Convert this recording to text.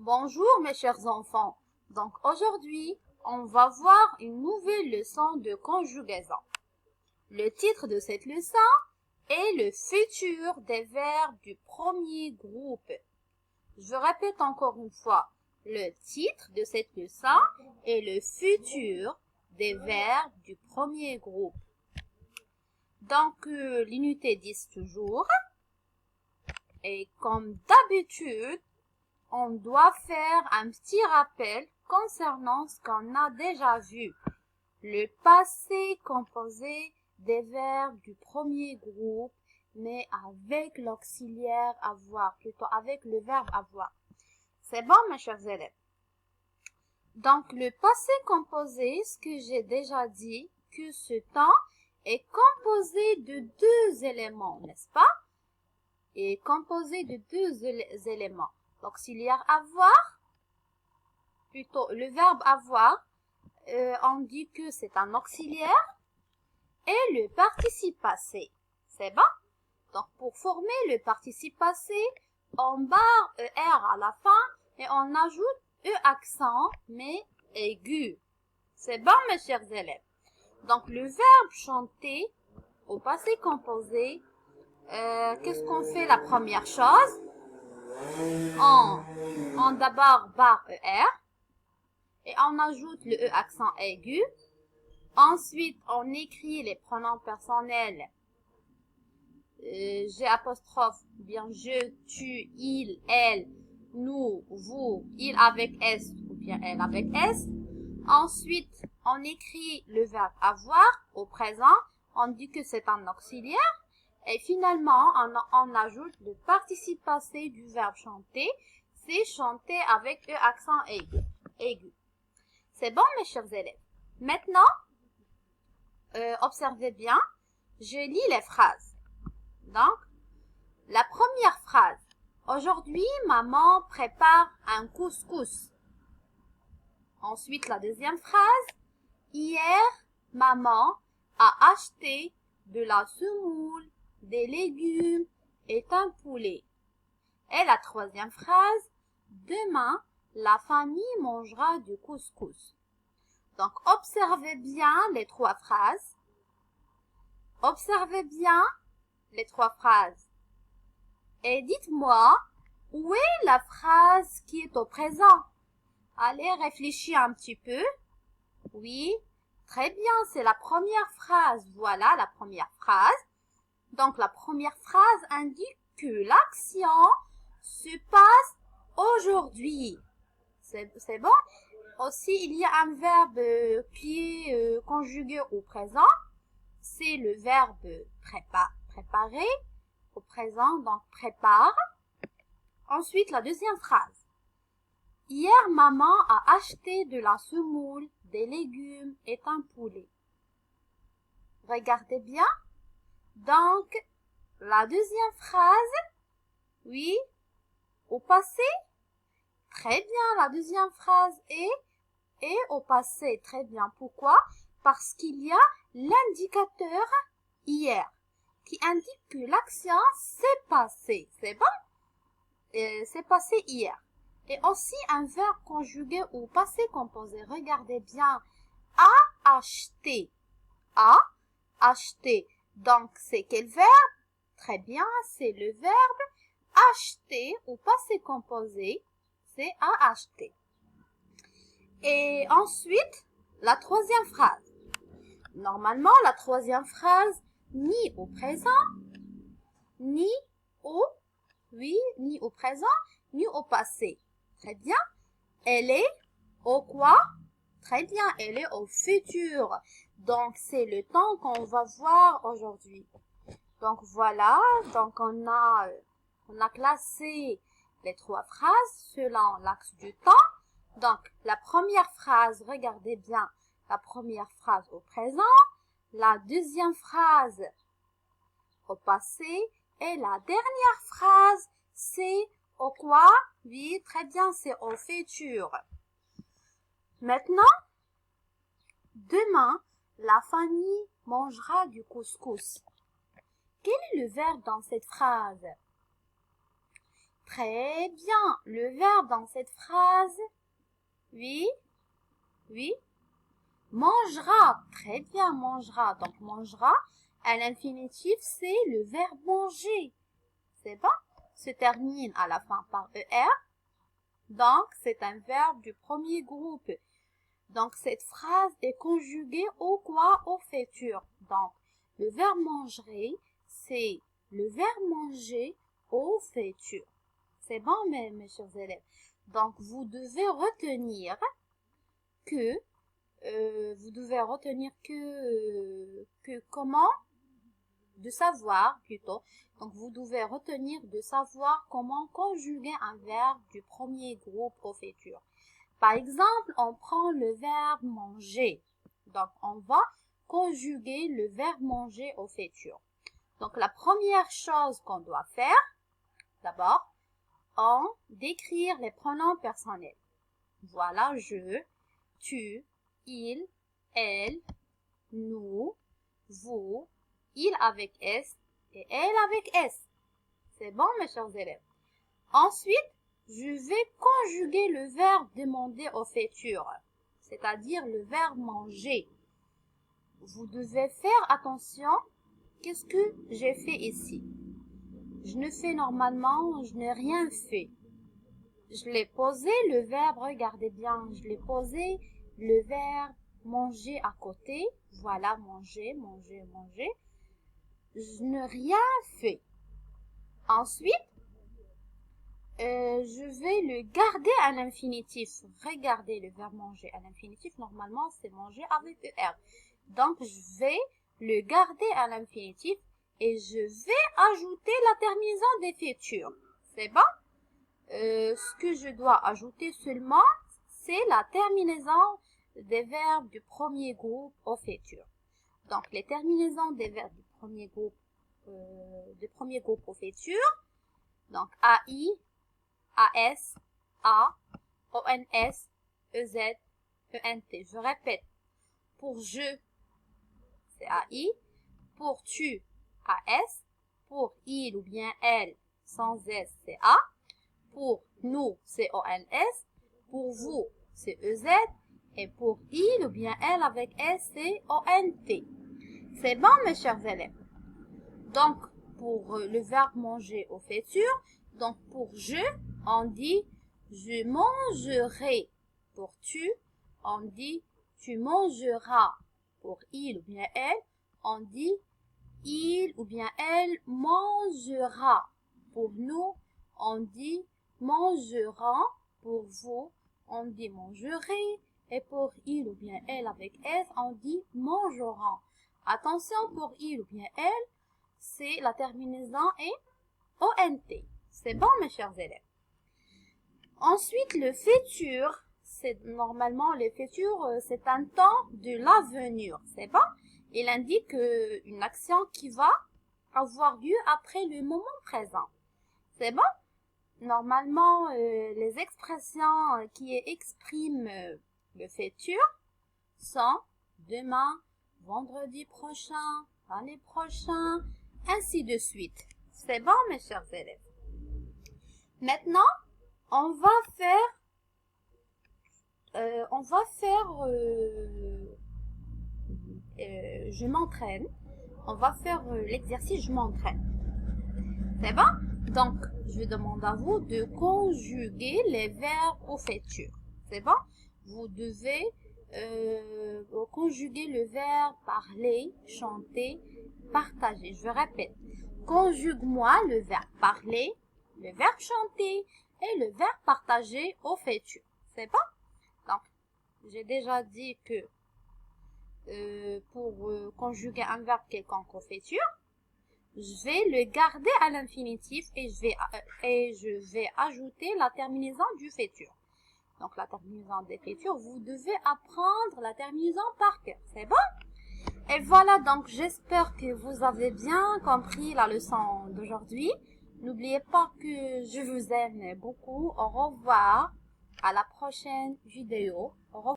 Bonjour mes chers enfants. Donc aujourd'hui, on va voir une nouvelle leçon de conjugaison. Le titre de cette leçon est le futur des verbes du premier groupe. Je répète encore une fois, le titre de cette leçon est le futur des verbes du premier groupe. Donc l'unité 10 toujours. Et comme d'habitude, on doit faire un petit rappel concernant ce qu'on a déjà vu. Le passé composé des verbes du premier groupe, mais avec l'auxiliaire avoir, plutôt avec le verbe avoir. C'est bon, mes chers élèves? Donc, le passé composé, ce que j'ai déjà dit, que ce temps est composé de deux éléments, n'est-ce pas? Est composé de deux éléments. L'auxiliaire avoir, plutôt le verbe avoir, on dit que c'est un auxiliaire, et le participe passé. C'est bon? Donc, pour former le participe passé, on barre ER à la fin et on ajoute E accent, mais aigu. C'est bon, mes chers élèves? Donc, le verbe chanter au passé composé, qu'est-ce qu'on fait la première chose? On d'abord barre ER et on ajoute le E accent aigu. Ensuite, on écrit les pronoms personnels G apostrophe, bien je, tu, il, elle, nous, vous, il avec S ou bien elle avec S. Ensuite, on écrit le verbe avoir au présent. On dit que c'est un auxiliaire. Et finalement, on ajoute le participe passé du verbe chanter. C'est chanter avec E accent aigu. C'est bon, mes chers élèves? Maintenant, observez bien. Je lis les phrases. Donc, la première phrase. Aujourd'hui, maman prépare un couscous. Ensuite, la deuxième phrase. Hier, maman a acheté de la semoule, des légumes et un poulet. Et la troisième phrase. Demain, la famille mangera du couscous. Donc, observez bien les trois phrases. Observez bien les trois phrases. Et dites-moi, où est la phrase qui est au présent? Allez, réfléchis un petit peu. Oui, très bien, c'est la première phrase. Voilà la première phrase. Donc, la première phrase indique que l'action se passe aujourd'hui. C'est bon? Aussi, il y a un verbe qui est conjugué au présent. C'est le verbe préparer. Au présent, donc prépare. Ensuite, la deuxième phrase. Hier, maman a acheté de la semoule, des légumes et un poulet. Regardez bien. Donc, la deuxième phrase, oui, au passé. Très bien, la deuxième phrase est au passé. Très bien. Pourquoi? Parce qu'il y a l'indicateur hier qui indique que l'action s'est passée. C'est bon? C'est passé hier. Et aussi un verbe conjugué au passé composé. Regardez bien. A acheté. A acheté. Donc, c'est quel verbe? Très bien, c'est le verbe acheter au passé composé. C'est à acheter. Et ensuite, la troisième phrase. Normalement, la troisième phrase, ni au présent, ni au présent, ni au passé. Très bien. Elle est au quoi? Très bien, elle est au futur. Donc, c'est le temps qu'on va voir aujourd'hui. Donc, voilà. Donc, on a classé les trois phrases selon l'axe du temps. Donc, la première phrase, regardez bien, la première phrase au présent, la deuxième phrase au passé et la dernière phrase, c'est au quoi? Oui, très bien, c'est au futur. Maintenant, demain, la famille mangera du couscous. Quel est le verbe dans cette phrase? Très bien. Le verbe dans cette phrase. Oui. Oui. Mangera. Très bien, mangera. Donc, mangera, à l'infinitif, c'est le verbe manger. C'est bon? Se termine à la fin par ER. Donc, c'est un verbe du premier groupe. Donc, cette phrase est conjuguée au quoi? Au futur. Donc, le verbe mangerait, c'est le verbe manger au futur. C'est bon, mes chers élèves. Donc, vous devez retenir que comment de savoir plutôt. Donc, vous devez retenir de savoir comment conjuguer un verbe du premier groupe au futur. Par exemple, on prend le verbe manger. Donc, on va conjuguer le verbe manger au futur. Donc, la première chose qu'on doit faire, d'abord, on décrire les pronoms personnels. Voilà, je, tu, il, elle, nous, vous, il avec S et elle avec S. C'est bon, mes chers élèves. Ensuite, je vais conjuguer le verbe demander au futur, c'est-à-dire le verbe manger. Vous devez faire attention. Qu'est-ce que j'ai fait ici? Je n'ai rien fait. Je l'ai posé le verbe, regardez bien, je l'ai posé le verbe manger à côté. Voilà, manger, manger, manger. Je n'ai rien fait. Ensuite, je vais le garder à l'infinitif. Regardez le verbe manger à l'infinitif. Normalement, c'est manger avec ER. Donc, je vais le garder à l'infinitif et je vais ajouter la terminaison des futurs. C'est bon? Ce que je dois ajouter seulement, c'est la terminaison des verbes du premier groupe au futur. Donc, les terminaisons des verbes du premier groupe au futur. Donc, AI, AS, A, ONS, EZ, ENT. Je répète. Pour je, c'est AI. Pour tu, AS. Pour il ou bien elle, sans S, c'est A. Pour nous, c'est ONS. Pour vous, c'est EZ. Et pour il ou bien elle avec S, c'est ONT. C'est bon, mes chers élèves? Donc, pour le verbe manger au futur, donc pour je, on dit je mangerai. Pour tu, on dit tu mangeras. Pour il ou bien elle, on dit il ou bien elle mangera. Pour nous, on dit mangeront. Pour vous, on dit mangerez. Et pour il ou bien elle avec S, on dit mangeront. Attention, pour il ou bien elle, c'est la terminaison est ONT. C'est bon, mes chers élèves. Ensuite, le futur, c'est normalement le futur, c'est un temps de l'avenir. C'est bon? Il indique une action qui va avoir lieu après le moment présent. C'est bon? Normalement, les expressions qui expriment le futur sont demain, vendredi prochain, l'année prochaine, ainsi de suite. C'est bon, mes chers élèves. Maintenant, on va faire je m'entraîne. On va faire l'exercice je m'entraîne. C'est bon? Donc, je demande à vous de conjuguer les verbes au futur. C'est bon? Vous devez conjuguer le verbe parler, chanter, partager. Je répète. Conjugue-moi le verbe parler, le verbe chanter et le verbe partager au futur. C'est bon? Donc, j'ai déjà dit que pour conjuguer un verbe quelconque au futur, je vais le garder à l'infinitif et je vais ajouter la terminaison du futur. Donc, la terminaison des futurs, vous devez apprendre la terminaison par cœur. C'est bon? Et voilà, donc j'espère que vous avez bien compris la leçon d'aujourd'hui. N'oubliez pas que je vous aime beaucoup. Au revoir. À la prochaine vidéo.